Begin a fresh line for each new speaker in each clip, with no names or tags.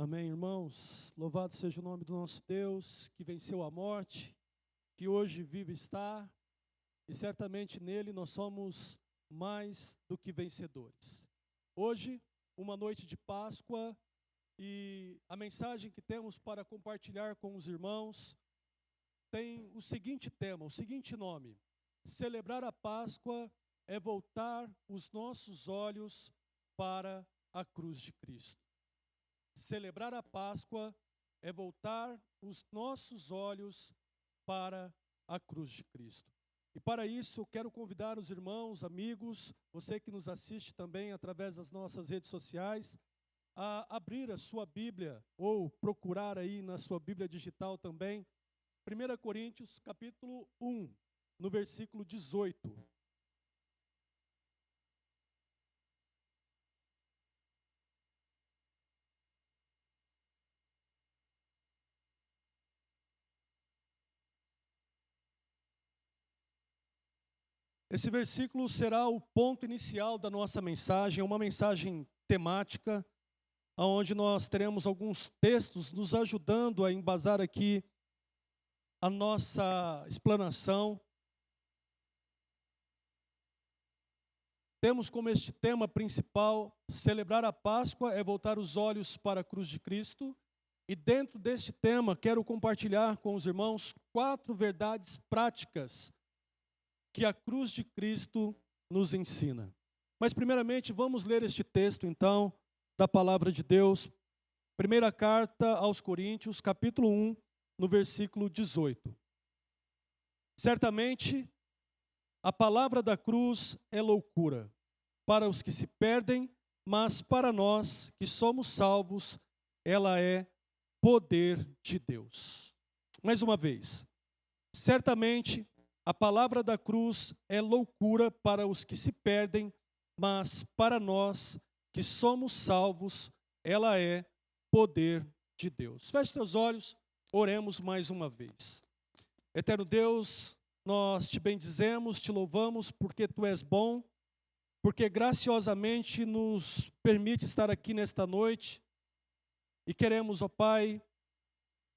Amém, irmãos. Louvado seja o nome do nosso Deus, que venceu a morte, que hoje vive está, e certamente nele nós somos mais do que vencedores. Hoje, uma noite de Páscoa, e a mensagem que temos para compartilhar com os irmãos tem o seguinte tema, o seguinte nome: celebrar a Páscoa é voltar os nossos olhos para a cruz de Cristo. Celebrar a Páscoa é voltar os nossos olhos para a cruz de Cristo. E para isso eu quero convidar os irmãos, amigos, você que nos assiste também através das nossas redes sociais, a abrir a sua Bíblia ou procurar aí na sua Bíblia digital também, 1 Coríntios capítulo 1, no versículo 18. Esse versículo será o ponto inicial da nossa mensagem, uma mensagem temática, onde nós teremos alguns textos nos ajudando a embasar aqui a nossa explanação. Temos como este tema principal, celebrar a Páscoa é voltar os olhos para a cruz de Cristo. E dentro deste tema, quero compartilhar com os irmãos 4 verdades práticas que a cruz de Cristo nos ensina. Mas primeiramente vamos ler este texto então da palavra de Deus. Primeira carta aos Coríntios, capítulo 1, no versículo 18. Certamente a palavra da cruz é loucura para os que se perdem, mas para nós que somos salvos, ela é poder de Deus. Mais uma vez, certamente a palavra da cruz é loucura para os que se perdem, mas para nós que somos salvos, ela é poder de Deus. Feche seus olhos, oremos mais uma vez. Eterno Deus, nós te bendizemos, te louvamos porque tu és bom, porque graciosamente nos permite estar aqui nesta noite e queremos, ó Pai,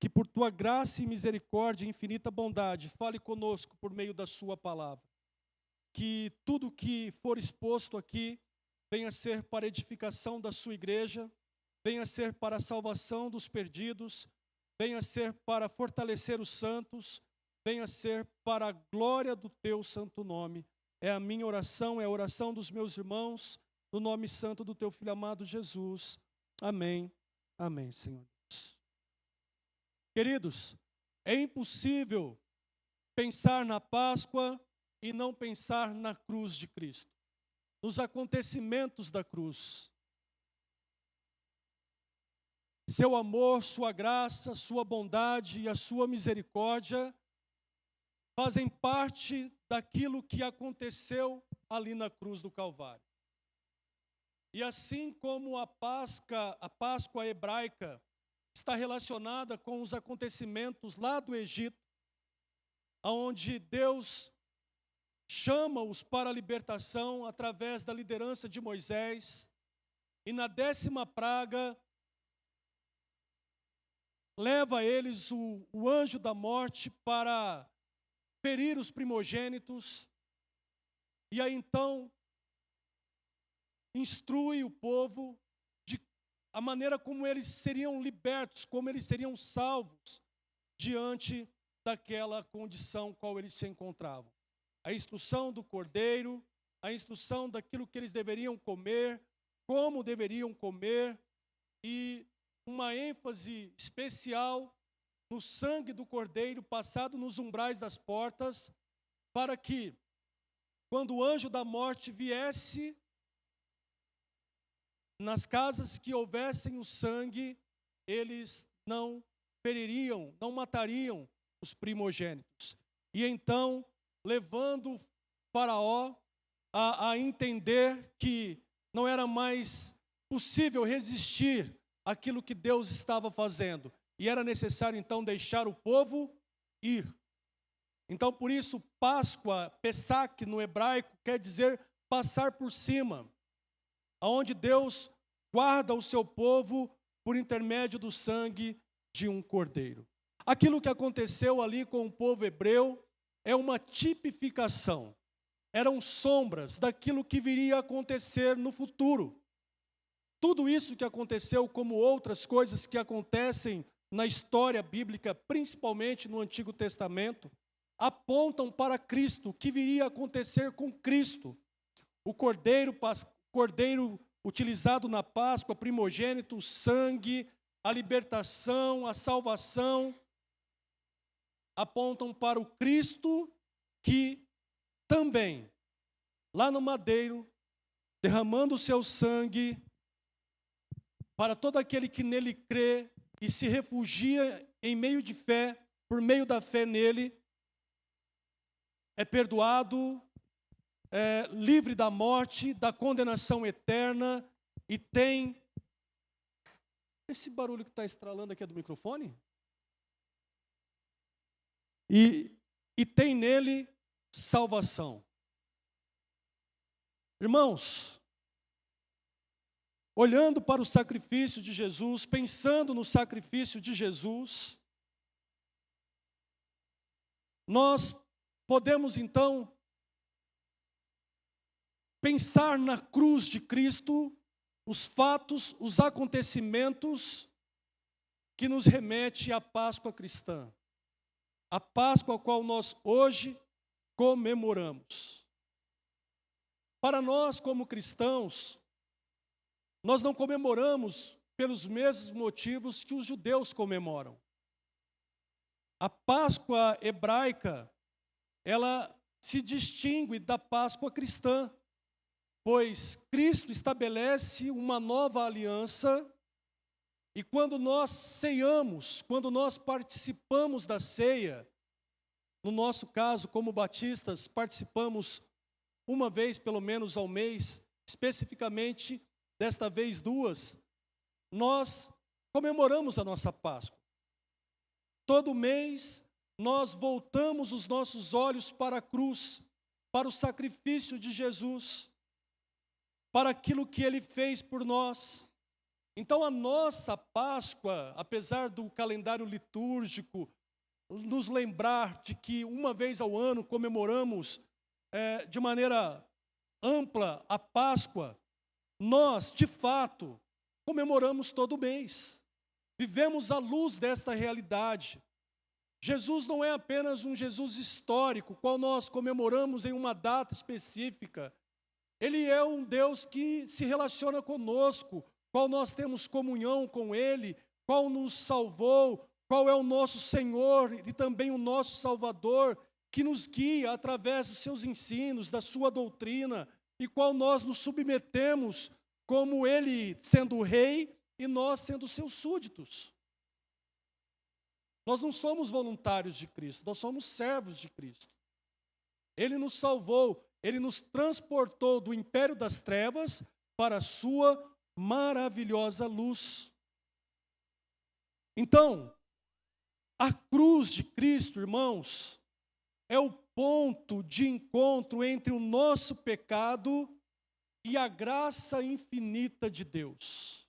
que por tua graça e misericórdia e infinita bondade, fale conosco por meio da sua palavra. Que tudo que for exposto aqui venha ser para edificação da sua igreja, venha ser para a salvação dos perdidos, venha ser para fortalecer os santos, venha ser para a glória do teu santo nome. É a minha oração, é a oração dos meus irmãos, no nome santo do teu Filho amado Jesus. Amém. Amém, Senhor. Queridos, é impossível pensar na Páscoa e não pensar na cruz de Cristo, nos acontecimentos da cruz. Seu amor, sua graça, sua bondade e a sua misericórdia fazem parte daquilo que aconteceu ali na cruz do Calvário. E assim como a Páscoa hebraica está relacionada com os acontecimentos lá do Egito, onde Deus chama-os para a libertação através da liderança de Moisés, e na 10ª praga leva eles o anjo da morte para ferir os primogênitos, e aí então instrui o povo a maneira como eles seriam libertos, como eles seriam salvos diante daquela condição qual eles se encontravam. A instrução do cordeiro, a instrução daquilo que eles deveriam comer, como deveriam comer, e uma ênfase especial no sangue do cordeiro passado nos umbrais das portas, para que, quando o anjo da morte viesse nas casas que houvessem o sangue, eles não feririam, não matariam os primogênitos. E então, levando o Faraó a entender que não era mais possível resistir àquilo que Deus estava fazendo. E era necessário então deixar o povo ir. Então, por isso, Páscoa, Pesach no hebraico, quer dizer passar por cima, aonde Deus guarda o seu povo por intermédio do sangue de um cordeiro. Aquilo que aconteceu ali com o povo hebreu é uma tipificação. Eram sombras daquilo que viria a acontecer no futuro. Tudo isso que aconteceu, como outras coisas que acontecem na história bíblica, principalmente no Antigo Testamento, apontam para Cristo, o que viria a acontecer com Cristo. O cordeiro utilizado na Páscoa, primogênito, o sangue, a libertação, a salvação, apontam para o Cristo que também, lá no madeiro, derramando o seu sangue, para todo aquele que nele crê e se refugia em meio de fé, por meio da fé nele, é perdoado, é livre da morte, da condenação eterna e tem... Esse barulho que está estralando aqui é do microfone? E tem nele salvação. Irmãos, olhando para o sacrifício de Jesus, pensando no sacrifício de Jesus, nós podemos então pensar na cruz de Cristo, os fatos, os acontecimentos que nos remete à Páscoa cristã. A Páscoa a qual nós hoje comemoramos. Para nós, como cristãos, nós não comemoramos pelos mesmos motivos que os judeus comemoram. A Páscoa hebraica, ela se distingue da Páscoa cristã, pois Cristo estabelece uma nova aliança e quando nós ceiamos, quando nós participamos da ceia, no nosso caso, como batistas, participamos uma vez, pelo menos ao mês, especificamente, desta vez 2, nós comemoramos a nossa Páscoa. Todo mês, nós voltamos os nossos olhos para a cruz, para o sacrifício de Jesus, para aquilo que Ele fez por nós. Então, a nossa Páscoa, apesar do calendário litúrgico nos lembrar de que uma vez ao ano comemoramos de maneira ampla a Páscoa, nós, de fato, comemoramos todo mês. Vivemos à luz desta realidade. Jesus não é apenas um Jesus histórico, qual nós comemoramos em uma data específica. Ele é um Deus que se relaciona conosco, qual nós temos comunhão com Ele, qual nos salvou, qual é o nosso Senhor e também o nosso Salvador, que nos guia através dos seus ensinos, da sua doutrina, e qual nós nos submetemos como Ele sendo o Rei e nós sendo seus súditos. Nós não somos voluntários de Cristo, nós somos servos de Cristo. Ele nos salvou, Ele nos transportou do império das trevas para a sua maravilhosa luz. Então, a cruz de Cristo, irmãos, é o ponto de encontro entre o nosso pecado e a graça infinita de Deus.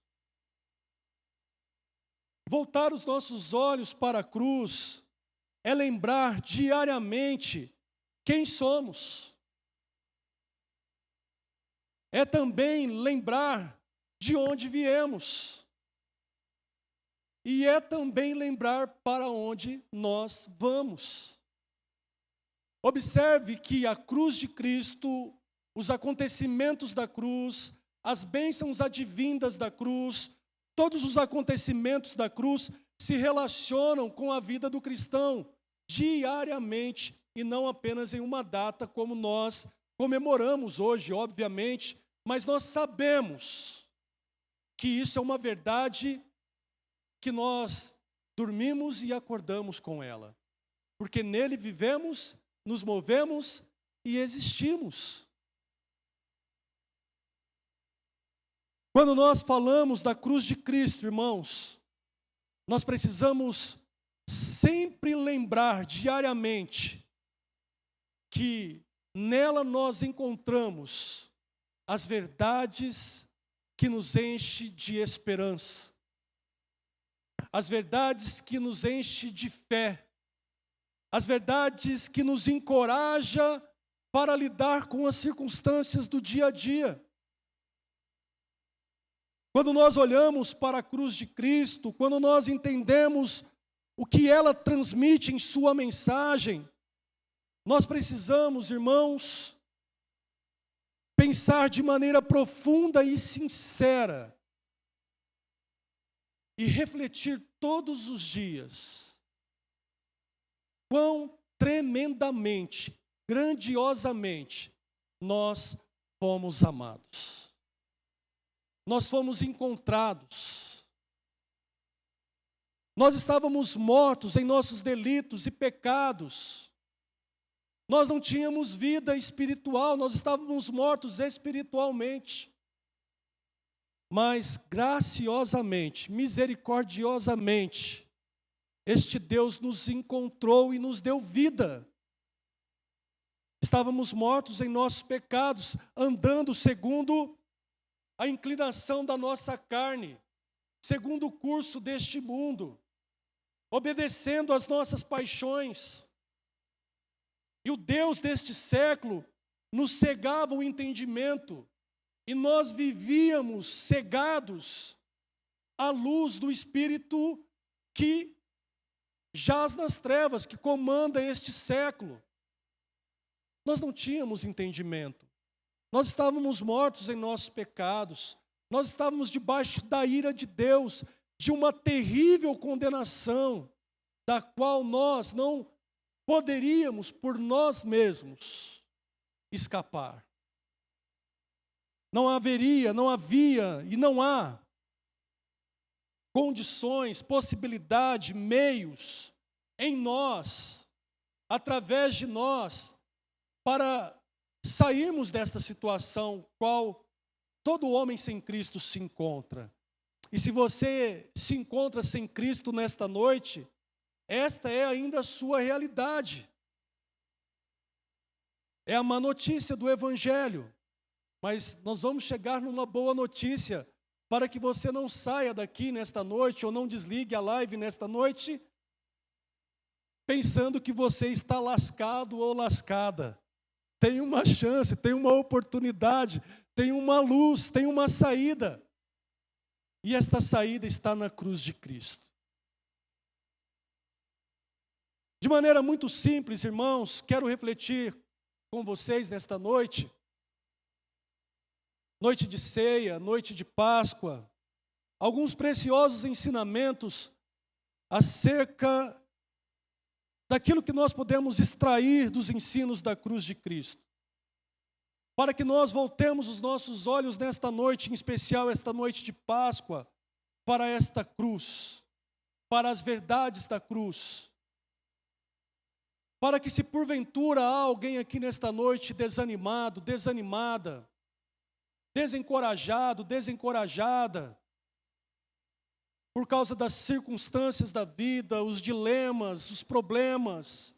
Voltar os nossos olhos para a cruz é lembrar diariamente quem somos. É também lembrar de onde viemos. E é também lembrar para onde nós vamos. Observe que a cruz de Cristo, os acontecimentos da cruz, as bênçãos advindas da cruz, todos os acontecimentos da cruz se relacionam com a vida do cristão diariamente e não apenas em uma data como nós comemoramos hoje, obviamente, mas nós sabemos que isso é uma verdade que nós dormimos e acordamos com ela, porque nele vivemos, nos movemos e existimos. Quando nós falamos da cruz de Cristo, irmãos, nós precisamos sempre lembrar diariamente que nela nós encontramos as verdades que nos enchem de esperança. as verdades que nos enchem de fé, as verdades que nos encoraja para lidar com as circunstâncias do dia a dia. Quando nós olhamos para a cruz de Cristo, quando nós entendemos o que ela transmite em sua mensagem, nós precisamos, irmãos, pensar de maneira profunda e sincera e refletir todos os dias quão tremendamente, grandiosamente nós fomos amados. Nós fomos encontrados. Nós estávamos mortos em nossos delitos e pecados. Nós não tínhamos vida espiritual, nós estávamos mortos espiritualmente. Mas graciosamente, misericordiosamente, este Deus nos encontrou e nos deu vida. Estávamos mortos em nossos pecados, andando segundo a inclinação da nossa carne, segundo o curso deste mundo, obedecendo às nossas paixões. E o Deus deste século nos cegava o entendimento, e nós vivíamos cegados à luz do Espírito que jaz nas trevas, que comanda este século. Nós não tínhamos entendimento. Nós estávamos mortos em nossos pecados. Nós estávamos debaixo da ira de Deus, de uma terrível condenação, da qual nós não poderíamos por nós mesmos escapar. Não havia e não há condições, possibilidade, meios em nós, através de nós, para sairmos desta situação qual todo homem sem Cristo se encontra. E se você se encontra sem Cristo nesta noite, esta é ainda a sua realidade. É a má notícia do Evangelho. Mas nós vamos chegar numa boa notícia, para que você não saia daqui nesta noite, ou não desligue a live nesta noite, pensando que você está lascado ou lascada. Tem uma chance, tem uma oportunidade, tem uma luz, tem uma saída. E esta saída está na cruz de Cristo. De maneira muito simples, irmãos, quero refletir com vocês nesta noite, noite de ceia, noite de Páscoa, alguns preciosos ensinamentos acerca daquilo que nós podemos extrair dos ensinos da cruz de Cristo. Para que nós voltemos os nossos olhos nesta noite, em especial esta noite de Páscoa, para esta cruz, para as verdades da cruz. Para que, se porventura há alguém aqui nesta noite desanimado, desanimada, desencorajado, desencorajada, por causa das circunstâncias da vida, os dilemas, os problemas,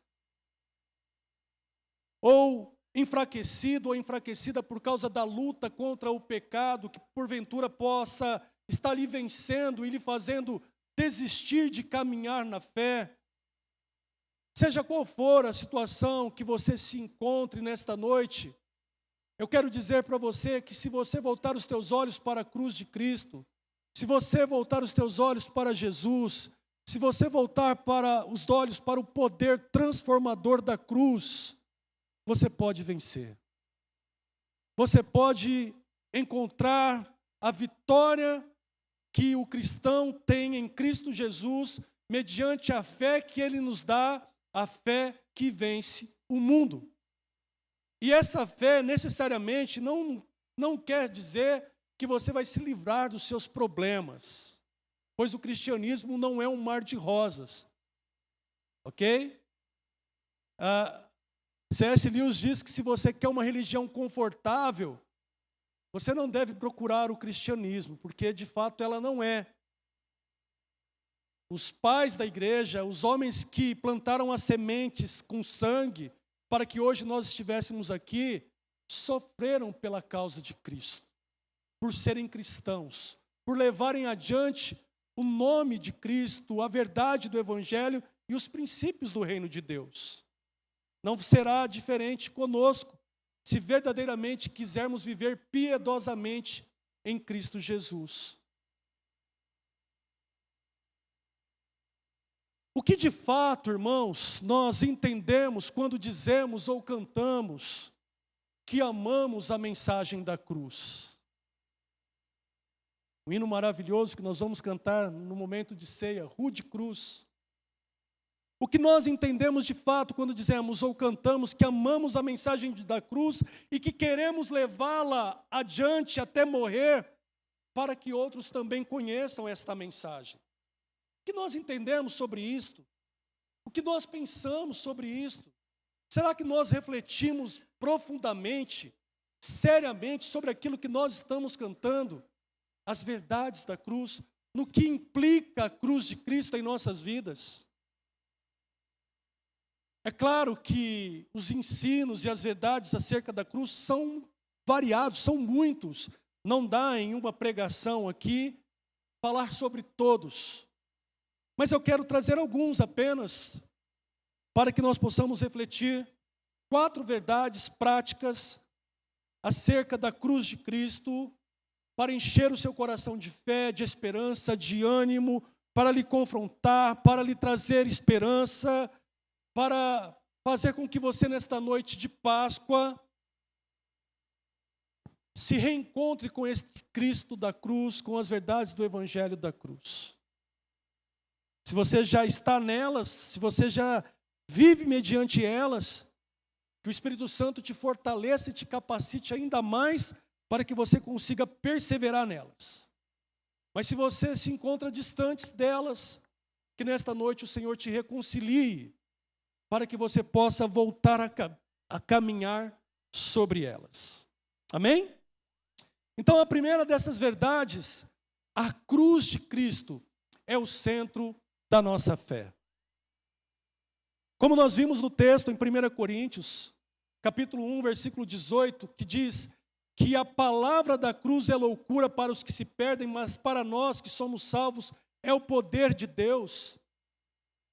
ou enfraquecido ou enfraquecida por causa da luta contra o pecado, que porventura possa estar lhe vencendo e lhe fazendo desistir de caminhar na fé. Seja qual for a situação que você se encontre nesta noite, eu quero dizer para você que, se você voltar os teus olhos para a cruz de Cristo, se você voltar os teus olhos para Jesus, se você voltar para os olhos para o poder transformador da cruz, você pode vencer. Você pode encontrar a vitória que o cristão tem em Cristo Jesus, mediante a fé que Ele nos dá, a fé que vence o mundo. E essa fé necessariamente não quer dizer que você vai se livrar dos seus problemas, pois o cristianismo não é um mar de rosas, ok? C.S. Lewis diz que, se você quer uma religião confortável, você não deve procurar o cristianismo, porque de fato ela não é. Os pais da igreja, os homens que plantaram as sementes com sangue, para que hoje nós estivéssemos aqui, sofreram pela causa de Cristo, por serem cristãos, por levarem adiante o nome de Cristo, a verdade do Evangelho e os princípios do reino de Deus. Não será diferente conosco, se verdadeiramente quisermos viver piedosamente em Cristo Jesus. O que de fato, irmãos, nós entendemos quando dizemos ou cantamos que amamos a mensagem da cruz? Um hino maravilhoso que nós vamos cantar no momento de ceia, Rude Cruz. O que nós entendemos de fato quando dizemos ou cantamos que amamos a mensagem da cruz e que queremos levá-la adiante até morrer, para que outros também conheçam esta mensagem? O que nós entendemos sobre isto? O que nós pensamos sobre isto? Será que nós refletimos profundamente, seriamente, sobre aquilo que nós estamos cantando? As verdades da cruz, no que implica a cruz de Cristo em nossas vidas? É claro que os ensinos e as verdades acerca da cruz são variados, são muitos. Não dá em uma pregação aqui falar sobre todos. Mas eu quero trazer alguns apenas, para que nós possamos refletir 4 verdades práticas acerca da cruz de Cristo, para encher o seu coração de fé, de esperança, de ânimo, para lhe confrontar, para lhe trazer esperança, para fazer com que você, nesta noite de Páscoa, se reencontre com este Cristo da cruz, com as verdades do Evangelho da cruz. Se você já está nelas, se você já vive mediante elas, que o Espírito Santo te fortaleça e te capacite ainda mais para que você consiga perseverar nelas. Mas se você se encontra distante delas, que nesta noite o Senhor te reconcilie, para que você possa voltar a caminhar sobre elas. Amém? Então, a primeira dessas verdades, a cruz de Cristo é o centro da nossa fé. Como nós vimos no texto em 1 Coríntios, capítulo 1, versículo 18, que diz que a palavra da cruz é loucura para os que se perdem, mas para nós que somos salvos é o poder de Deus.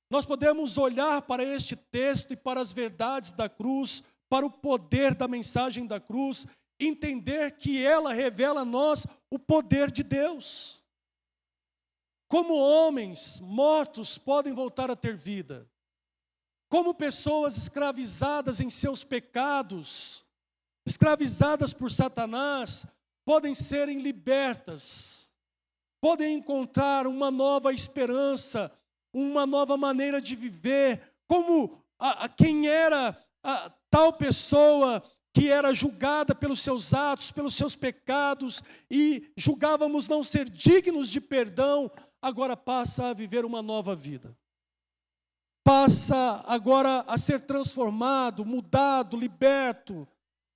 Nós podemos olhar para este texto e para as verdades da cruz, para o poder da mensagem da cruz, entender que ela revela a nós o poder de Deus. Como homens mortos podem voltar a ter vida. Como pessoas escravizadas em seus pecados, escravizadas por Satanás, podem serem libertas, podem encontrar uma nova esperança, uma nova maneira de viver, como quem era tal pessoa que era julgada pelos seus atos, pelos seus pecados, e julgávamos não ser dignos de perdão, agora passa a viver uma nova vida. Passa agora a ser transformado, mudado, liberto,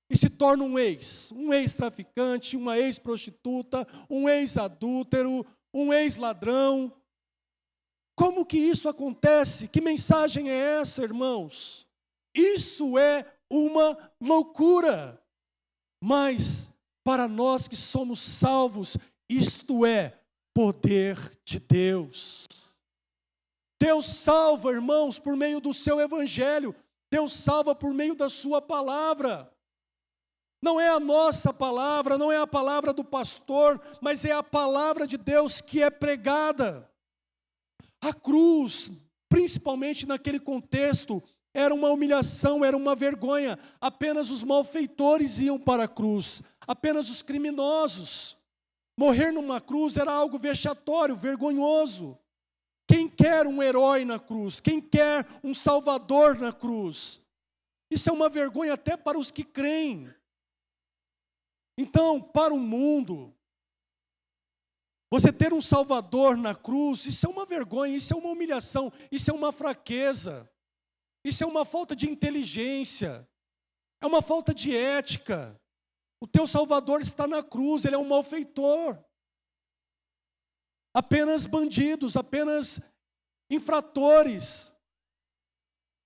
e se torna um ex-traficante, uma ex-prostituta, um ex-adúltero, um ex-ladrão. Como que isso acontece? Que mensagem é essa, irmãos? Isso é uma loucura. Mas para nós que somos salvos, isto é poder de Deus. Deus salva, irmãos, por meio do seu Evangelho. Deus salva por meio da sua palavra. Não é a nossa palavra, não é a palavra do pastor, mas é a palavra de Deus que é pregada. A cruz, principalmente naquele contexto, era uma humilhação, era uma vergonha. Apenas os malfeitores iam para a cruz, apenas os criminosos. Morrer numa cruz era algo vexatório, vergonhoso. Quem quer um herói na cruz? Quem quer um salvador na cruz? Isso é uma vergonha até para os que creem. Então, para o mundo, você ter um salvador na cruz, isso é uma vergonha, isso é uma humilhação, isso é uma fraqueza, isso é uma falta de inteligência, é uma falta de ética. O teu salvador está na cruz, ele é um malfeitor. Apenas bandidos, apenas infratores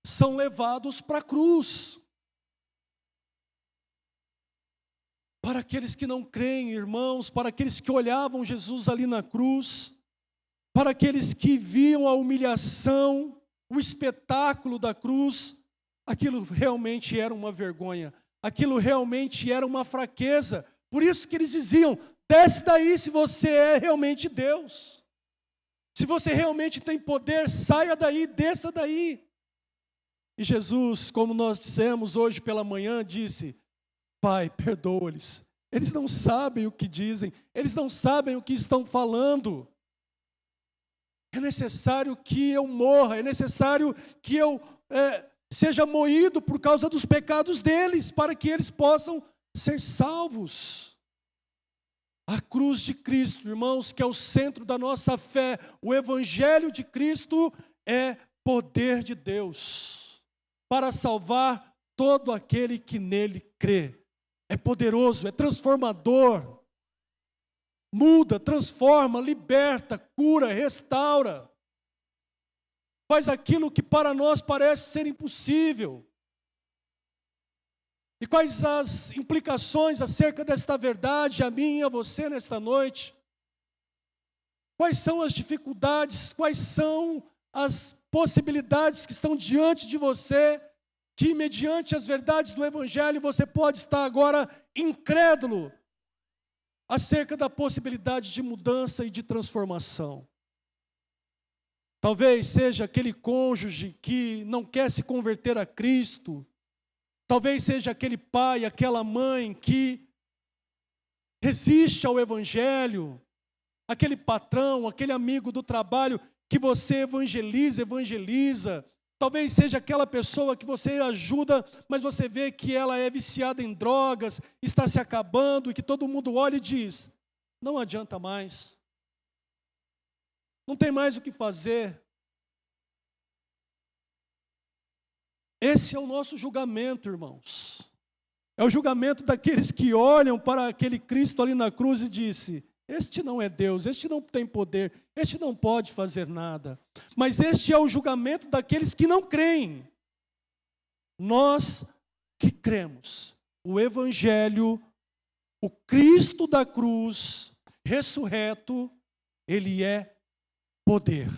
são levados para a cruz. Para aqueles que não creem, irmãos, para aqueles que olhavam Jesus ali na cruz, para aqueles que viam a humilhação, o espetáculo da cruz, aquilo realmente era uma vergonha, aquilo realmente era uma fraqueza. Por isso que eles diziam: desce daí se você é realmente Deus. Se você realmente tem poder, saia daí, desça daí. E Jesus, como nós dissemos hoje pela manhã, disse: Pai, perdoa-lhes. Eles não sabem o que dizem, eles não sabem o que estão falando. É necessário que eu morra, é necessário que eu seja moído por causa dos pecados deles, para que eles possam ser salvos. A cruz de Cristo, irmãos, que é o centro da nossa fé, o Evangelho de Cristo é poder de Deus, para salvar todo aquele que nele crê. É poderoso, é transformador, muda, transforma, liberta, cura, restaura. Faz aquilo que para nós parece ser impossível. E quais as implicações acerca desta verdade a mim e a você nesta noite? Quais são as dificuldades, quais são as possibilidades que estão diante de você, que mediante as verdades do Evangelho você pode estar agora incrédulo acerca da possibilidade de mudança e de transformação? Talvez seja aquele cônjuge que não quer se converter a Cristo. Talvez seja aquele pai, aquela mãe que resiste ao Evangelho. Aquele patrão, aquele amigo do trabalho que você evangeliza. Talvez seja aquela pessoa que você ajuda, mas você vê que ela é viciada em drogas, está se acabando, e que todo mundo olha e diz: não adianta mais. Não tem mais o que fazer. Esse é o nosso julgamento, irmãos. É o julgamento daqueles que olham para aquele Cristo ali na cruz e dizem: este não é Deus, este não tem poder, este não pode fazer nada. Mas este é o julgamento daqueles que não creem. Nós que cremos, o Evangelho, o Cristo da cruz, ressurreto, ele é poder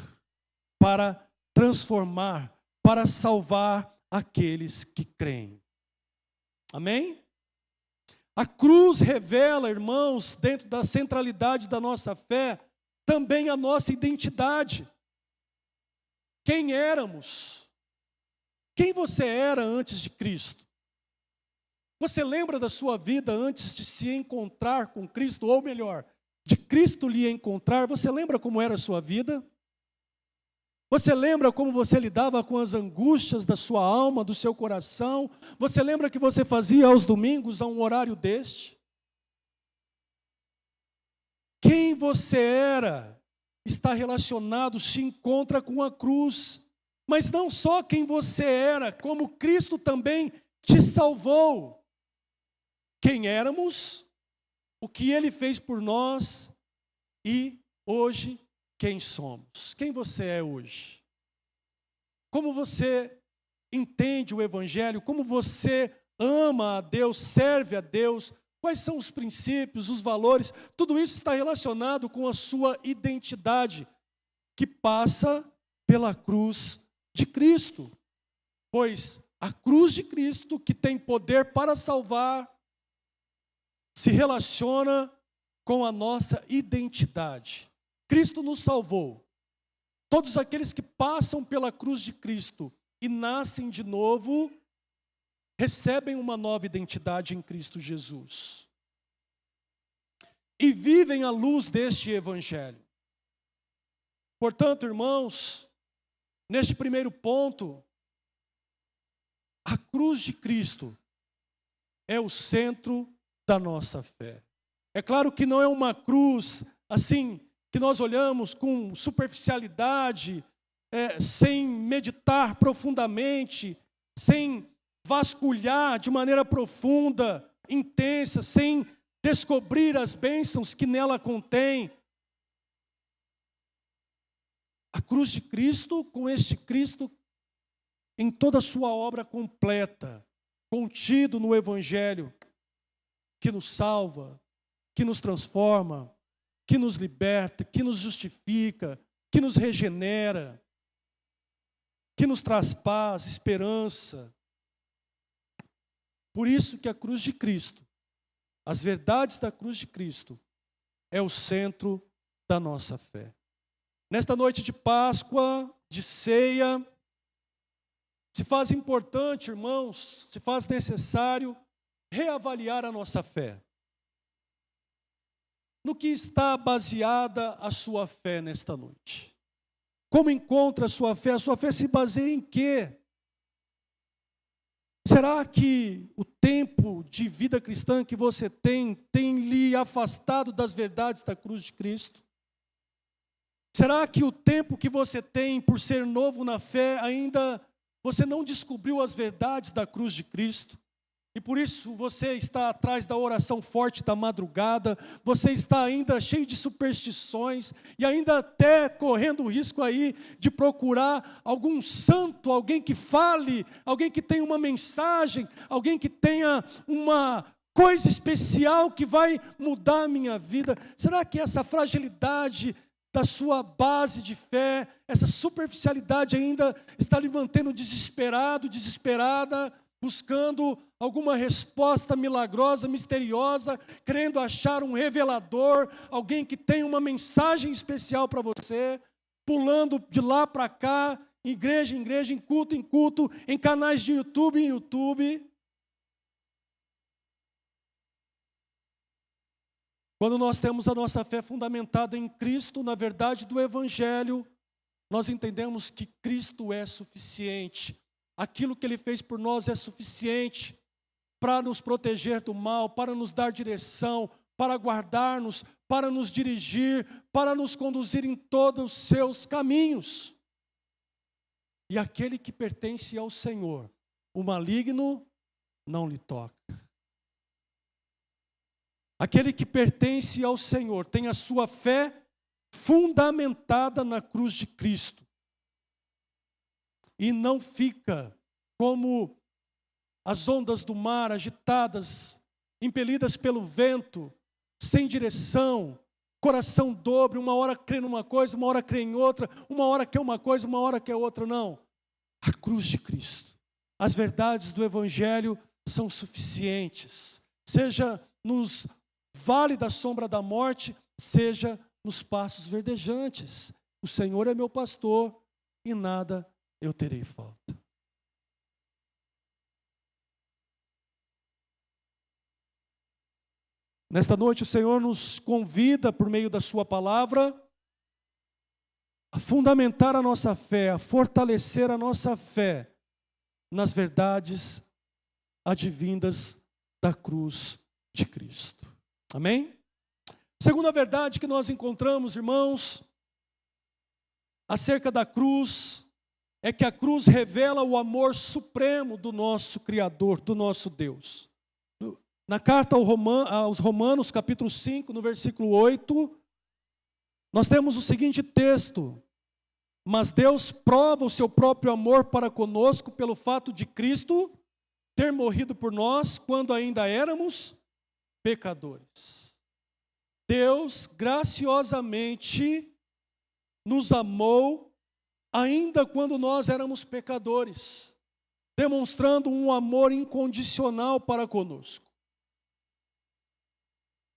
para transformar, para salvar aqueles que creem. Amém? A cruz revela, irmãos, dentro da centralidade da nossa fé, também a nossa identidade. Quem éramos? Quem você era antes de Cristo? Você lembra da sua vida antes de se encontrar com Cristo? Ou melhor, de Cristo lhe encontrar? Você lembra como era a sua vida? Você lembra como você lidava com as angústias da sua alma, do seu coração? Você lembra que você fazia aos domingos a um horário deste? Quem você era está relacionado, se encontra com a cruz. Mas não só quem você era, como Cristo também te salvou. Quem éramos, o que Ele fez por nós e hoje quem somos. Quem você é hoje? Como você entende o Evangelho? Como você ama a Deus, serve a Deus? Quais são os princípios, os valores? Tudo isso está relacionado com a sua identidade, que passa pela cruz de Cristo. Pois a cruz de Cristo, que tem poder para salvar, se relaciona com a nossa identidade. Cristo nos salvou. Todos aqueles que passam pela cruz de Cristo e nascem de novo, recebem uma nova identidade em Cristo Jesus. E vivem à luz deste Evangelho. Portanto, irmãos, neste primeiro ponto, a cruz de Cristo é o centro da nossa fé. É claro que não é uma cruz assim, que nós olhamos com superficialidade, sem meditar profundamente, sem vasculhar de maneira profunda, intensa, sem descobrir as bênçãos que nela contém. A cruz de Cristo, com este Cristo em toda a sua obra completa, contido no Evangelho, que nos salva, que nos transforma, que nos liberta, que nos justifica, que nos regenera, que nos traz paz, esperança. Por isso que a cruz de Cristo, as verdades da cruz de Cristo, é o centro da nossa fé. Nesta noite de Páscoa, de ceia, se faz importante, irmãos, se faz necessário reavaliar a nossa fé. No que está baseada a sua fé nesta noite? Como encontra a sua fé? A sua fé se baseia em quê? Será que o tempo de vida cristã que você tem lhe afastado das verdades da cruz de Cristo? Será que o tempo que você tem por ser novo na fé ainda você não descobriu as verdades da cruz de Cristo? E por isso você está atrás da oração forte da madrugada, você está ainda cheio de superstições e ainda até correndo o risco aí de procurar algum santo, alguém que fale, alguém que tenha uma mensagem, alguém que tenha uma coisa especial que vai mudar a minha vida. Será que essa fragilidade da sua base de fé, essa superficialidade ainda está lhe mantendo desesperado, desesperada, buscando alguma resposta milagrosa, misteriosa, querendo achar um revelador, alguém que tem uma mensagem especial para você, pulando de lá para cá, igreja em igreja, em culto, em canais de YouTube em YouTube. Quando nós temos a nossa fé fundamentada em Cristo, na verdade do Evangelho, nós entendemos que Cristo é suficiente. Aquilo que Ele fez por nós é suficiente para nos proteger do mal, para nos dar direção, para guardar-nos, para nos dirigir, para nos conduzir em todos os seus caminhos. E aquele que pertence ao Senhor, o maligno não lhe toca. Aquele que pertence ao Senhor tem a sua fé fundamentada na cruz de Cristo. E não fica como as ondas do mar agitadas, impelidas pelo vento, sem direção, coração dobre, uma hora crê numa coisa, uma hora crê em outra, uma hora quer uma coisa, uma hora quer outra, não. A cruz de Cristo, as verdades do Evangelho são suficientes, seja nos vale da sombra da morte, seja nos pastos verdejantes. O Senhor é meu pastor e nada eu terei falta. Nesta noite o Senhor nos convida, por meio da sua palavra, a fundamentar a nossa fé, a fortalecer a nossa fé nas verdades advindas da cruz de Cristo. Amém? Segunda verdade que nós encontramos, irmãos, acerca da cruz, é que a cruz revela o amor supremo do nosso Criador, do nosso Deus. Na carta aos Romanos, capítulo 5, no versículo 8, nós temos o seguinte texto: mas Deus prova o seu próprio amor para conosco pelo fato de Cristo ter morrido por nós quando ainda éramos pecadores. Deus graciosamente nos amou ainda quando nós éramos pecadores, demonstrando um amor incondicional para conosco.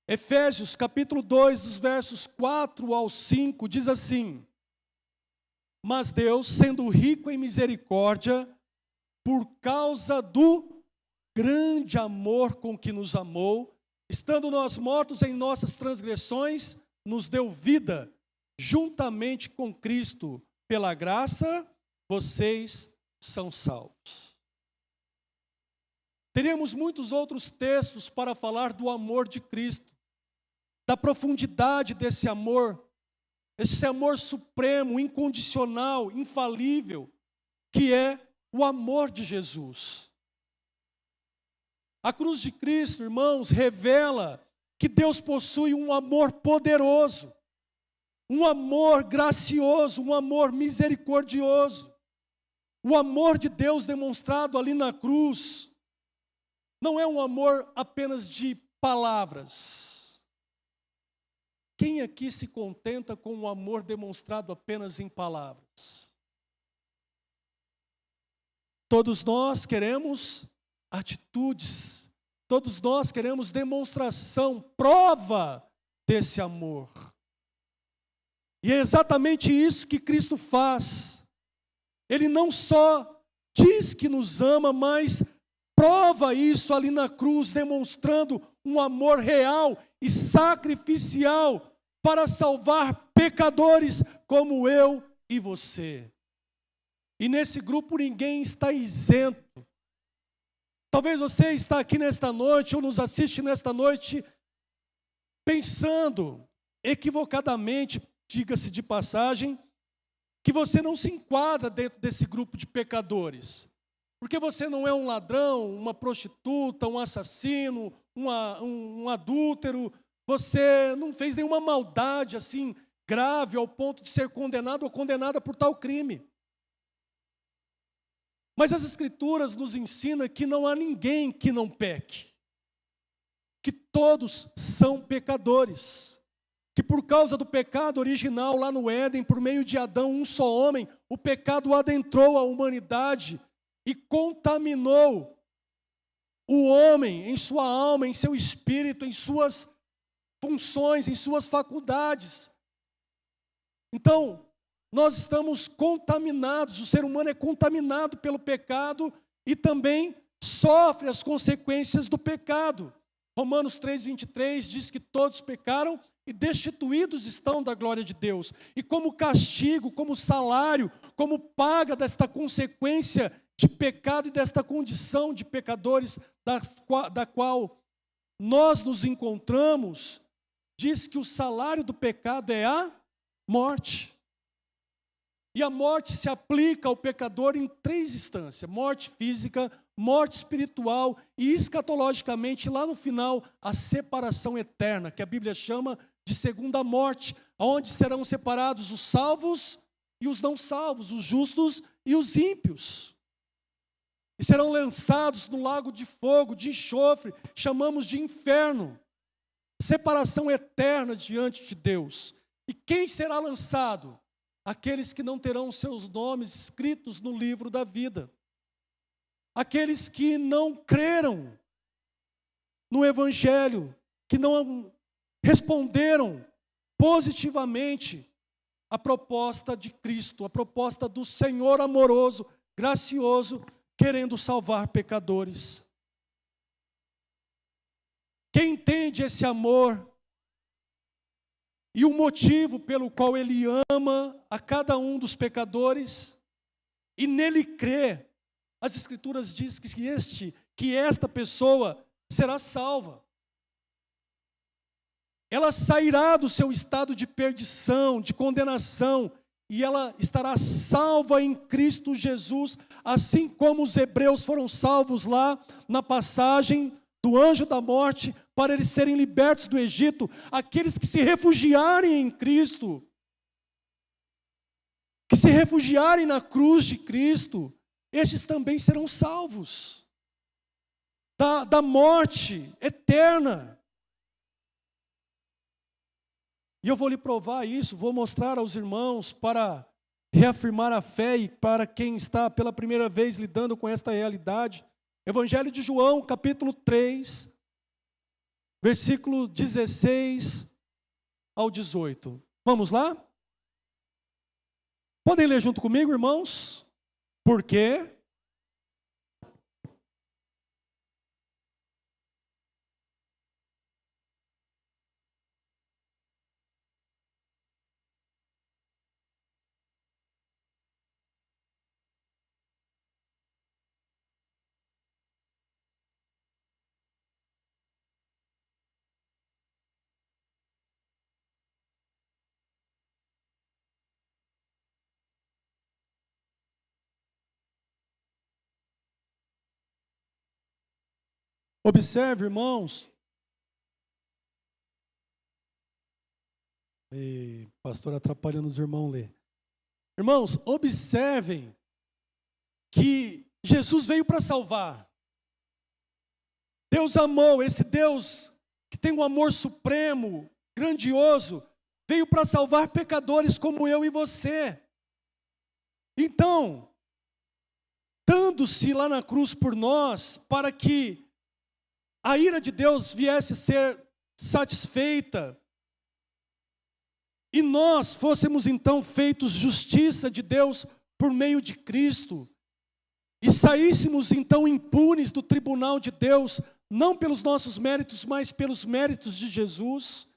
Efésios capítulo 2, dos versos 4 ao 5, diz assim: mas Deus, sendo rico em misericórdia, por causa do grande amor com que nos amou, estando nós mortos em nossas transgressões, nos deu vida, juntamente com Cristo. Pela graça, vocês são salvos. Teríamos muitos outros textos para falar do amor de Cristo, da profundidade desse amor, esse amor supremo, incondicional, infalível, que é o amor de Jesus. A cruz de Cristo, irmãos, revela que Deus possui um amor poderoso, um amor gracioso, um amor misericordioso. O amor de Deus demonstrado ali na cruz não é um amor apenas de palavras. quem aqui se contenta com o amor demonstrado apenas em palavras? Todos nós queremos atitudes, todos nós queremos demonstração, prova desse amor. E é exatamente isso que Cristo faz. Ele não só diz que nos ama, mas prova isso ali na cruz, demonstrando um amor real e sacrificial para salvar pecadores como eu e você. E nesse grupo ninguém está isento. Talvez você está aqui nesta noite ou nos assiste nesta noite pensando equivocadamente, diga-se de passagem, que você não se enquadra dentro desse grupo de pecadores. Porque você não é um ladrão, uma prostituta, um assassino, um adúltero, você não fez nenhuma maldade assim grave ao ponto de ser condenado ou condenada por tal crime. Mas as Escrituras nos ensinam que não há ninguém que não peque, que todos são pecadores, que por causa do pecado original lá no Éden, por meio de Adão, um só homem, o pecado adentrou a humanidade e contaminou o homem em sua alma, em seu espírito, em suas funções, em suas faculdades. Então, nós estamos contaminados, o ser humano é contaminado pelo pecado e também sofre as consequências do pecado. Romanos 3:23 diz que todos pecaram e destituídos estão da glória de Deus. E como castigo, como salário, como paga desta consequência de pecado e desta condição de pecadores da qual nós nos encontramos, diz que o salário do pecado é a morte. E a morte se aplica ao pecador em 3 instâncias: morte física, morte espiritual e escatologicamente, lá no final, a separação eterna, que a Bíblia chama de segunda morte, onde serão separados os salvos e os não salvos, os justos e os ímpios. E serão lançados no lago de fogo, de enxofre, chamamos de inferno. Separação eterna diante de Deus. E quem será lançado? Aqueles que não terão seus nomes escritos no livro da vida. Aqueles que não creram no Evangelho, que não responderam positivamente à proposta de Cristo, a proposta do Senhor amoroso, gracioso, querendo salvar pecadores. Quem entende esse amor e o motivo pelo qual Ele ama a cada um dos pecadores e nele crê, as Escrituras dizem que esta pessoa será salva. Ela sairá do seu estado de perdição, de condenação, e ela estará salva em Cristo Jesus, assim como os hebreus foram salvos lá na passagem do anjo da morte, para eles serem libertos do Egito. Aqueles que se refugiarem em Cristo, que se refugiarem na cruz de Cristo, estes também serão salvos da morte eterna. E eu vou lhe provar isso, vou mostrar aos irmãos para reafirmar a fé e para quem está pela primeira vez lidando com esta realidade. Evangelho de João, capítulo 3, versículo 16 ao 18. Vamos lá? Podem ler junto comigo, irmãos? Por quê? Observe, irmãos. Pastor atrapalhando os irmãos ler. Irmãos, observem que Jesus veio para salvar. Deus amou, esse Deus que tem um amor supremo, grandioso, veio para salvar pecadores como eu e você. Então, dando-se lá na cruz por nós, para que a ira de Deus viesse a ser satisfeita, e nós fôssemos então feitos justiça de Deus por meio de Cristo, e saíssemos então impunes do tribunal de Deus, não pelos nossos méritos, mas pelos méritos de Jesus,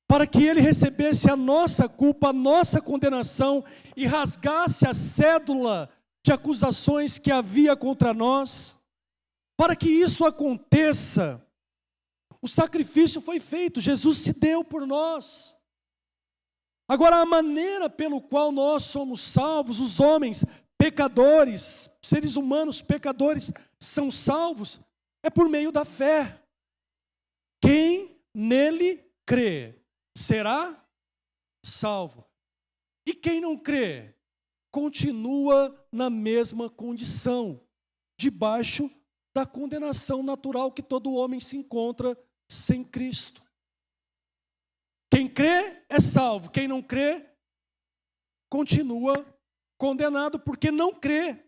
para que Ele recebesse a nossa culpa, a nossa condenação, e rasgasse a cédula de acusações que havia contra nós. Para que isso aconteça, o sacrifício foi feito, Jesus se deu por nós. Agora, a maneira pelo qual nós somos salvos, os homens pecadores, seres humanos pecadores, são salvos, é por meio da fé. Quem nele crê será salvo. E quem não crê, continua na mesma condição, debaixo da condenação natural que todo homem se encontra sem Cristo. Quem crê é salvo, quem não crê, continua condenado porque não crê.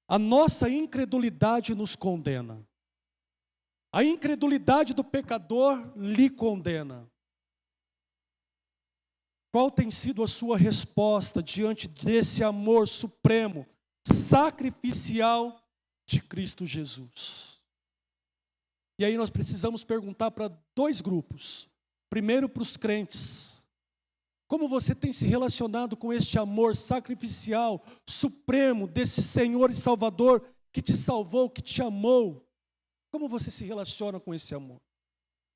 A nossa incredulidade nos condena. A incredulidade do pecador lhe condena. Qual tem sido a sua resposta diante desse amor supremo, sacrificial de Cristo Jesus? E aí nós precisamos perguntar para dois grupos. Primeiro, para os crentes. Como você tem se relacionado com este amor sacrificial, supremo, desse Senhor e Salvador que te salvou, que te amou? Como você se relaciona com esse amor?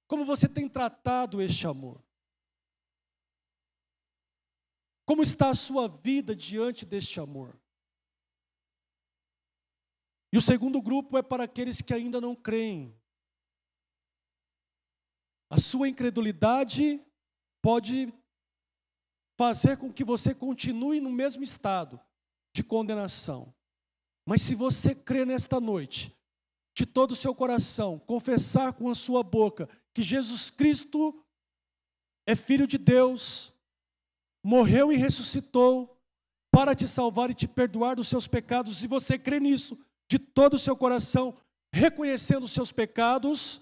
Como você tem tratado este amor? Como está a sua vida diante deste amor? E o segundo grupo é para aqueles que ainda não creem. A sua incredulidade pode fazer com que você continue no mesmo estado de condenação. Mas se você crer nesta noite, de todo o seu coração, confessar com a sua boca que Jesus Cristo é Filho de Deus, morreu e ressuscitou para te salvar e te perdoar dos seus pecados, e você crê nisso de todo o seu coração, reconhecendo os seus pecados,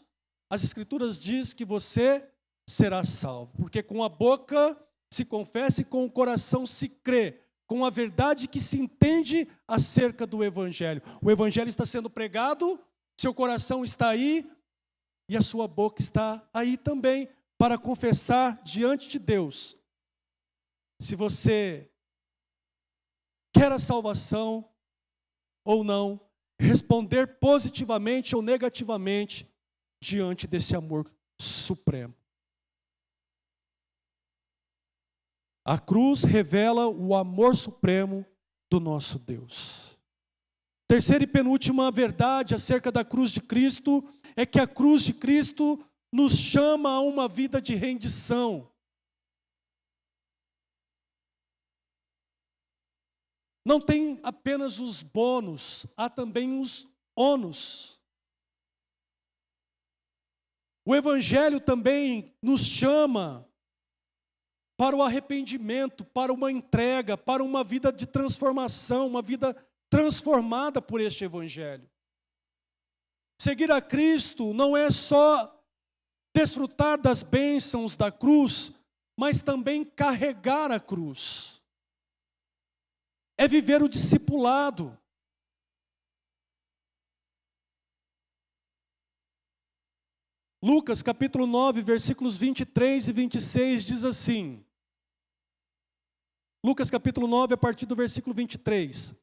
as Escrituras diz que você será salvo, porque com a boca se confessa e com o coração se crê, com a verdade que se entende acerca do Evangelho. O Evangelho está sendo pregado, seu coração está aí, e a sua boca está aí também, para confessar diante de Deus. Se você quer a salvação ou não, responder positivamente ou negativamente diante desse amor supremo. A cruz revela o amor supremo do nosso Deus. Terceira e penúltima verdade acerca da cruz de Cristo é que a cruz de Cristo nos chama a uma vida de rendição. Não tem apenas os bônus, há também os ônus. O Evangelho também nos chama para o arrependimento, para uma entrega, para uma vida de transformação, uma vida transformada por este Evangelho. Seguir a Cristo não é só desfrutar das bênçãos da cruz, mas também carregar a cruz. É viver o discipulado. Lucas capítulo 9, versículos 23 e 26 diz assim. Lucas capítulo 9, a partir do versículo 23.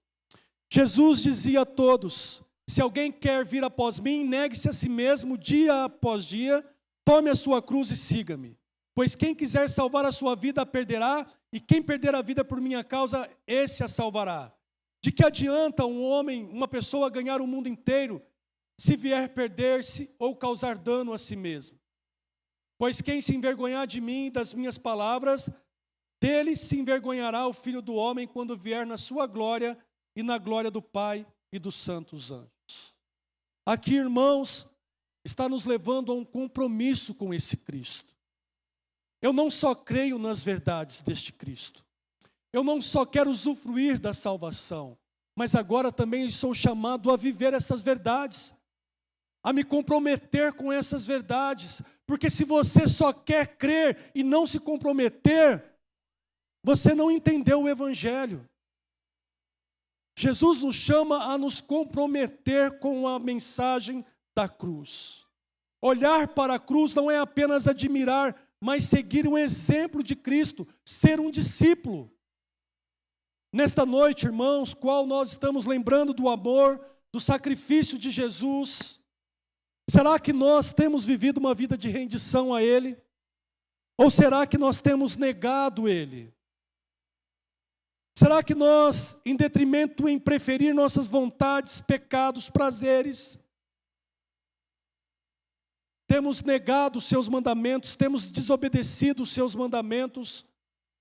Jesus dizia a todos: se alguém quer vir após mim, negue-se a si mesmo dia após dia, tome a sua cruz e siga-me. Pois quem quiser salvar a sua vida a perderá, e quem perder a vida por minha causa, esse a salvará. De que adianta um homem, uma pessoa ganhar o mundo inteiro, se vier perder-se ou causar dano a si mesmo? Pois quem se envergonhar de mim e das minhas palavras, dele se envergonhará o Filho do Homem quando vier na sua glória e na glória do Pai e dos santos anjos. Aqui, irmãos, está nos levando a um compromisso com esse Cristo. Eu não só creio nas verdades deste Cristo, eu não só quero usufruir da salvação, mas agora também sou chamado a viver essas verdades, a me comprometer com essas verdades, porque se você só quer crer e não se comprometer, você não entendeu o Evangelho. Jesus nos chama a nos comprometer com a mensagem da cruz. Olhar para a cruz não é apenas admirar, mas seguir o exemplo de Cristo, ser um discípulo. Nesta noite, irmãos, qual nós estamos lembrando do amor, do sacrifício de Jesus? Será que nós temos vivido uma vida de rendição a Ele? Ou será que nós temos negado Ele? Será que nós, em detrimento em preferir nossas vontades, pecados, prazeres, temos negado os seus mandamentos, temos desobedecido os seus mandamentos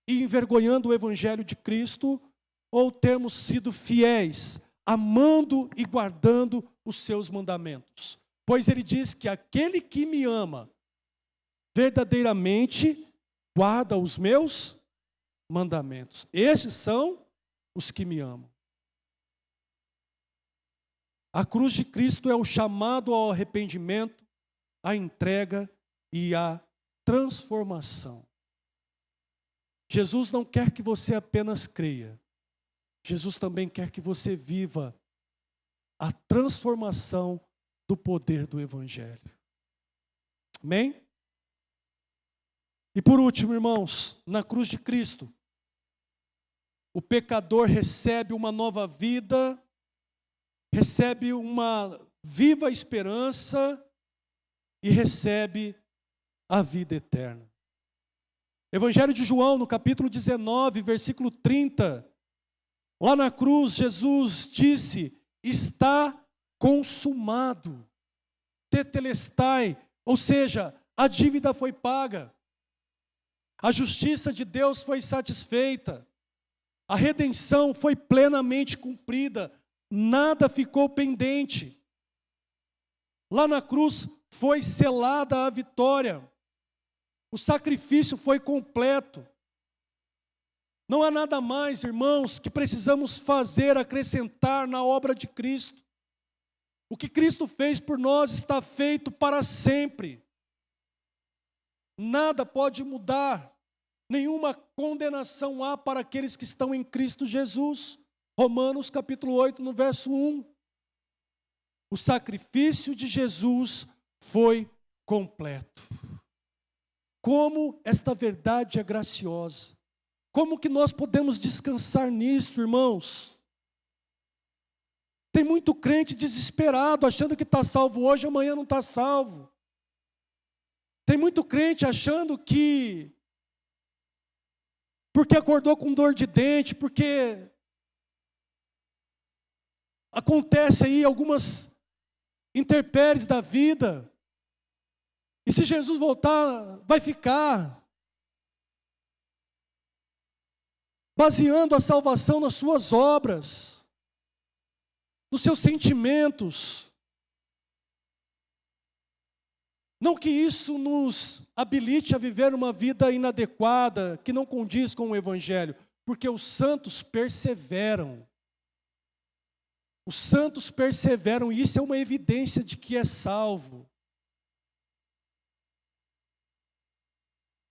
e envergonhando o Evangelho de Cristo? Ou temos sido fiéis, amando e guardando os seus mandamentos? Pois ele diz que aquele que me ama, verdadeiramente guarda os meus mandamentos. Esses são os que me amam. A cruz de Cristo é o chamado ao arrependimento, à entrega e à transformação. Jesus não quer que você apenas creia. Jesus também quer que você viva a transformação do poder do Evangelho. Amém? E por último, irmãos, na cruz de Cristo, o pecador recebe uma nova vida, recebe uma viva esperança e recebe a vida eterna. Evangelho de João, no capítulo 19, versículo 30, lá na cruz, Jesus disse: está consumado, tetelestai, ou seja, a dívida foi paga, a justiça de Deus foi satisfeita, a redenção foi plenamente cumprida, nada ficou pendente. Lá na cruz foi selada a vitória, o sacrifício foi completo. Não há nada mais, irmãos, que precisamos fazer, acrescentar na obra de Cristo. O que Cristo fez por nós está feito para sempre. Nada pode mudar. Nenhuma condenação há para aqueles que estão em Cristo Jesus. Romanos capítulo 8, no verso 1. O sacrifício de Jesus foi completo. Como esta verdade é graciosa. Como que nós podemos descansar nisso, irmãos? Tem muito crente desesperado, achando que está salvo hoje, amanhã não está salvo. Tem muito crente achando que, porque acordou com dor de dente, porque acontece aí algumas intempéries da vida, e se Jesus voltar, vai ficar. Baseando a salvação nas suas obras, nos seus sentimentos. Não que isso nos habilite a viver uma vida inadequada, que não condiz com o Evangelho, porque os santos perseveram. Os santos perseveram, e isso é uma evidência de que é salvo.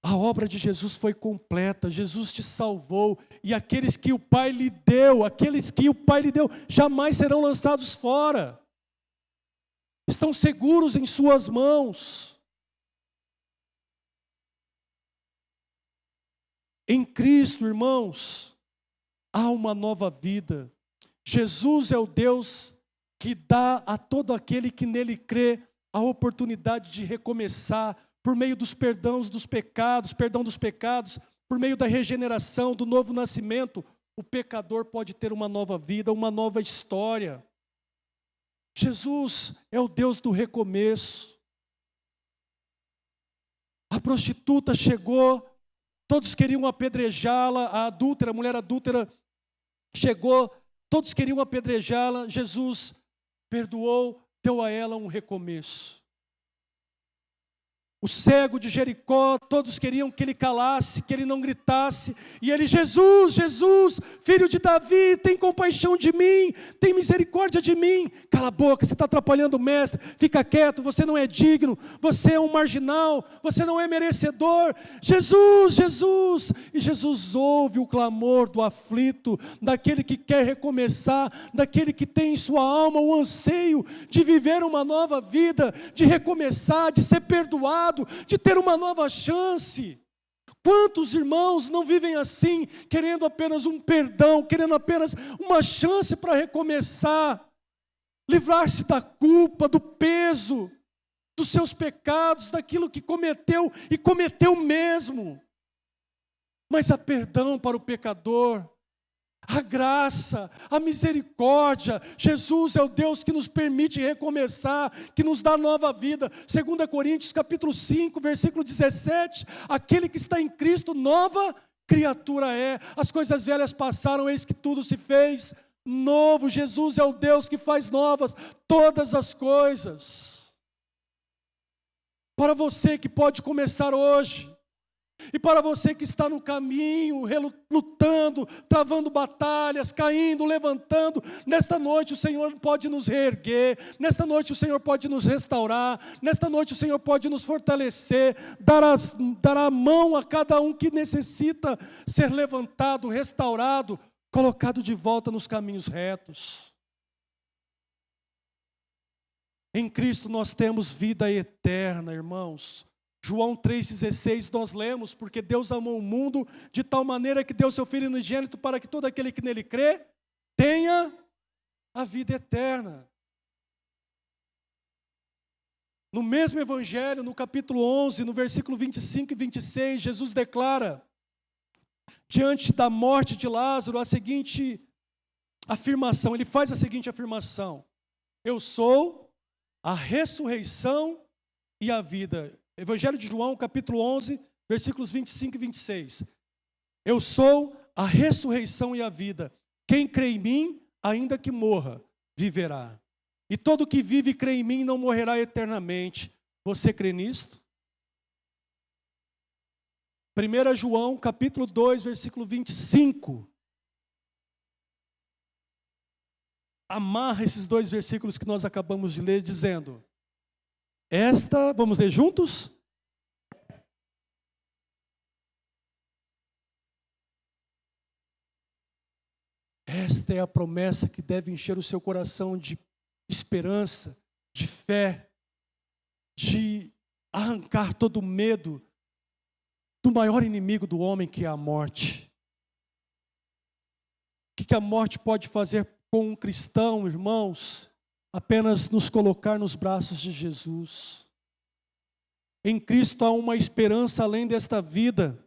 A obra de Jesus foi completa, Jesus te salvou, e aqueles que o Pai lhe deu, jamais serão lançados fora. Estão seguros em suas mãos. Em Cristo, irmãos, há uma nova vida. Jesus é o Deus que dá a todo aquele que nele crê a oportunidade de recomeçar, por meio dos perdão dos pecados, por meio da regeneração, do novo nascimento, o pecador pode ter uma nova vida, uma nova história. Jesus é o Deus do recomeço. A prostituta chegou, todos queriam apedrejá-la, a mulher adúltera chegou, todos queriam apedrejá-la, Jesus perdoou, deu a ela um recomeço. O cego de Jericó, todos queriam que ele calasse, que ele não gritasse. E ele, Jesus, Jesus, filho de Davi, tem compaixão de mim, tem misericórdia de mim. Cala a boca, você está atrapalhando o mestre, fica quieto, você não é digno, você é um marginal, você não é merecedor. Jesus, Jesus. E Jesus ouve o clamor do aflito, daquele que quer recomeçar, daquele que tem em sua alma o anseio de viver uma nova vida, de recomeçar, de ser perdoado, de ter uma nova chance. Quantos irmãos não vivem assim, querendo apenas um perdão, querendo apenas uma chance para recomeçar, livrar-se da culpa, do peso, dos seus pecados, daquilo que cometeu e cometeu mesmo. Mas há perdão para o pecador, a graça, a misericórdia. Jesus é o Deus que nos permite recomeçar, que nos dá nova vida. 2 Coríntios capítulo 5, versículo 17, aquele que está em Cristo, nova criatura é. As coisas velhas passaram, eis que tudo se fez novo. Jesus é o Deus que faz novas todas as coisas. Para você que pode começar hoje, e para você que está no caminho, lutando, travando batalhas, caindo, levantando, nesta noite o Senhor pode nos reerguer, nesta noite o Senhor pode nos restaurar, nesta noite o Senhor pode nos fortalecer, dar a mão a cada um que necessita ser levantado, restaurado, colocado de volta nos caminhos retos. Em Cristo nós temos vida eterna, irmãos. João 3,16 nós lemos, porque Deus amou o mundo de tal maneira que deu seu Filho unigênito para que todo aquele que nele crê tenha a vida eterna. No mesmo Evangelho, no capítulo 11, no versículo 25 e 26, Jesus declara, diante da morte de Lázaro, a seguinte afirmação, ele faz a seguinte afirmação: eu sou a ressurreição e a vida. Evangelho de João, capítulo 11, versículos 25 e 26. Eu sou a ressurreição e a vida. Quem crê em mim, ainda que morra, viverá. E todo que vive e crê em mim não morrerá eternamente. Você crê nisto? 1 João, capítulo 2, versículo 25. Amarra esses dois versículos que nós acabamos de ler, dizendo... vamos ler juntos? Esta é a promessa que deve encher o seu coração de esperança, de fé, de arrancar todo o medo do maior inimigo do homem, que é a morte. O que a morte pode fazer com um cristão, irmãos? Apenas nos colocar nos braços de Jesus. Em Cristo há uma esperança além desta vida.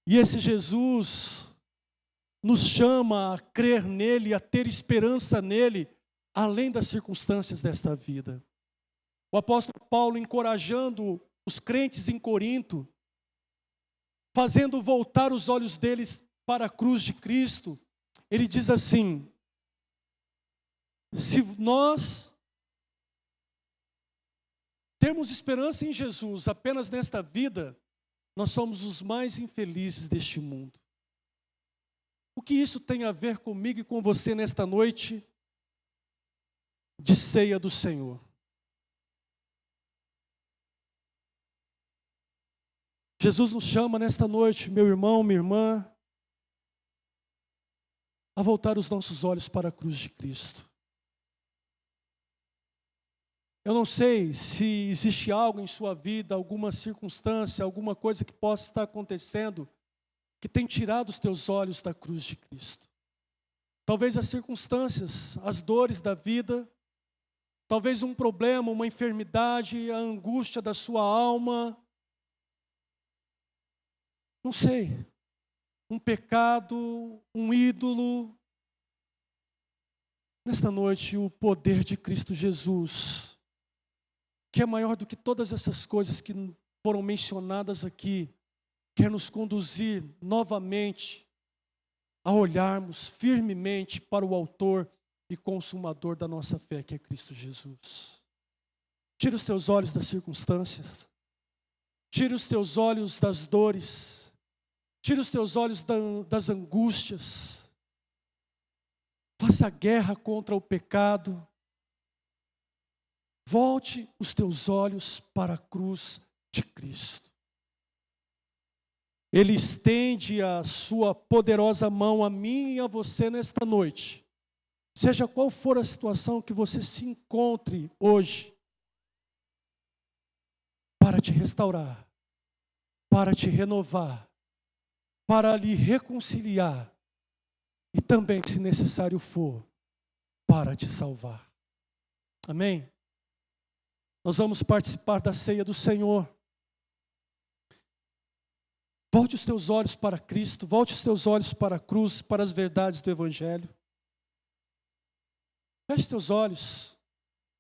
E esse Jesus nos chama a crer nele, a ter esperança nele, além das circunstâncias desta vida. O apóstolo Paulo, encorajando os crentes em Corinto, fazendo voltar os olhos deles para a cruz de Cristo, ele diz assim: se nós termos esperança em Jesus apenas nesta vida, nós somos os mais infelizes deste mundo. O que isso tem a ver comigo e com você nesta noite de ceia do Senhor? Jesus nos chama nesta noite, meu irmão, minha irmã, a voltar os nossos olhos para a cruz de Cristo. Eu não sei se existe algo em sua vida, alguma circunstância, alguma coisa que possa estar acontecendo, que tem tirado os teus olhos da cruz de Cristo. Talvez as circunstâncias, as dores da vida, talvez um problema, uma enfermidade, a angústia da sua alma, não sei, um pecado, um ídolo. Nesta noite, o poder de Cristo Jesus, que é maior do que todas essas coisas que foram mencionadas aqui, quer nos conduzir novamente a olharmos firmemente para o autor e consumador da nossa fé, que é Cristo Jesus. Tira os teus olhos das circunstâncias. Tira os teus olhos das dores. Tira os teus olhos das angústias. Faça guerra contra o pecado. Volte os teus olhos para a cruz de Cristo. Ele estende a sua poderosa mão a mim e a você nesta noite. Seja qual for a situação que você se encontre hoje, para te restaurar, para te renovar, para lhe reconciliar e também, se necessário for, para te salvar. Amém? Nós vamos participar da ceia do Senhor. Volte os teus olhos para Cristo, volte os teus olhos para a cruz, para as verdades do Evangelho. Feche teus olhos,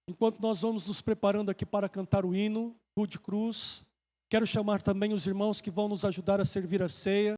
enquanto nós vamos nos preparando aqui para cantar o hino, Rude Cruz. Quero chamar também os irmãos que vão nos ajudar a servir a ceia.